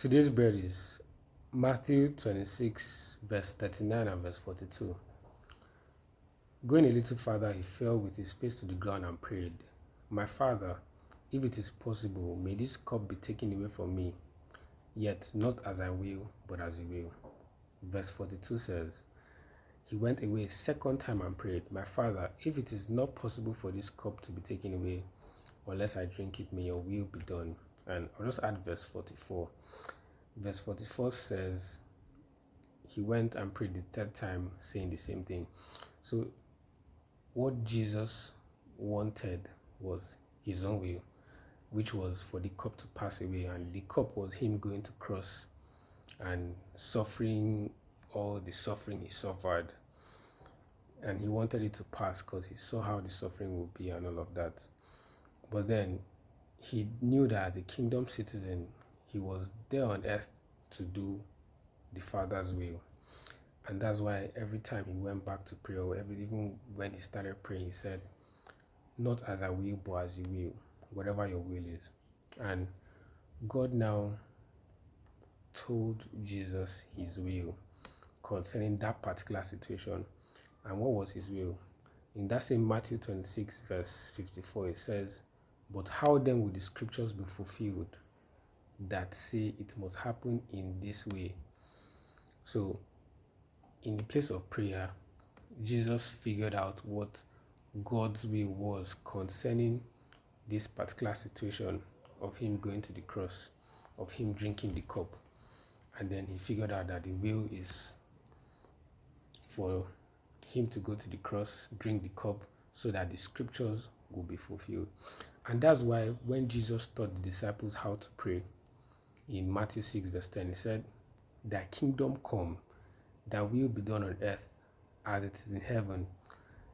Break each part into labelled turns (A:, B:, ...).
A: Today's bread is Matthew 26, verse 39 and verse 42. Going a little farther, he fell with his face to the ground and prayed, "My Father, if it is possible, may this cup be taken away from me, yet not as I will, but as you will." Verse 42 says, he went away a second time and prayed, "My Father, if it is not possible for this cup to be taken away, unless I drink it, may your will be done." And I'll just add verse 44. Verse 44 says, he went and prayed the third time, saying the same thing. So what Jesus wanted was his own will, which was for the cup to pass away. And the cup was him going to cross and suffering all the suffering he suffered. And he wanted it to pass because he saw how the suffering would be and all of that. But then he knew that as a kingdom citizen, he was there on earth to do the Father's will. And that's why every time he went back to prayer, or even when he started praying, he said, "Not as I will, but as you will, whatever your will is." And God now told Jesus his will concerning that particular situation. And what was his will? In that same Matthew 26, verse 54, it says, "But how then will the scriptures be fulfilled that say it must happen in this way?" So, in the place of prayer, Jesus figured out what God's will was concerning this particular situation of him going to the cross, of him drinking the cup. And then he figured out that the will is for him to go to the cross, drink the cup, so that the scriptures will be fulfilled. And that's why when Jesus taught the disciples how to pray in Matthew 6, verse 10, he said, "Thy kingdom come, thy will be done on earth as it is in heaven."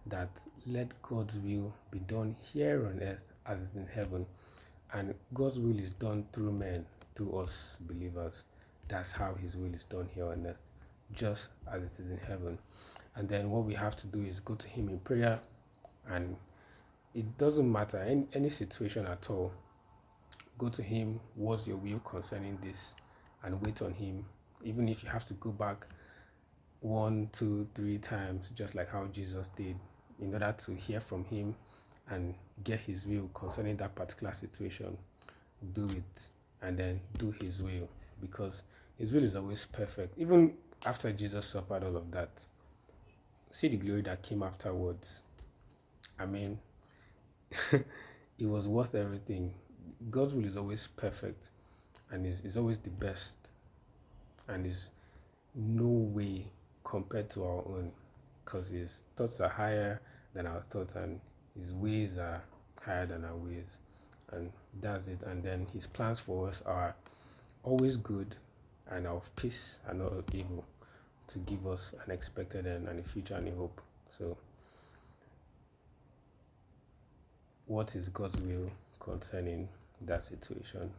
A: That let God's will be done here on earth as it is in heaven. And God's will is done through men, through us believers. That's how his will is done here on earth, just as it is in heaven. And then what we have to do is go to him in prayer, and it doesn't matter any situation at all. Go to him, what's your will concerning this, and wait on him. Even if you have to go back 1, 2, 3 times, just like how Jesus did, in order to hear from him and get his will concerning that particular situation, do it, and then do his will, because his will is always perfect. Even after Jesus suffered all of that, see the glory that came afterwards. I mean, it was worth everything. God's will is always perfect, and is always the best, and is no way compared to our own, because his thoughts are higher than our thoughts, and his ways are higher than our ways. And that's it. And then his plans for us are always good and of peace and not of evil, to give us an expected end and a future and a hope. So what is God's will concerning that situation?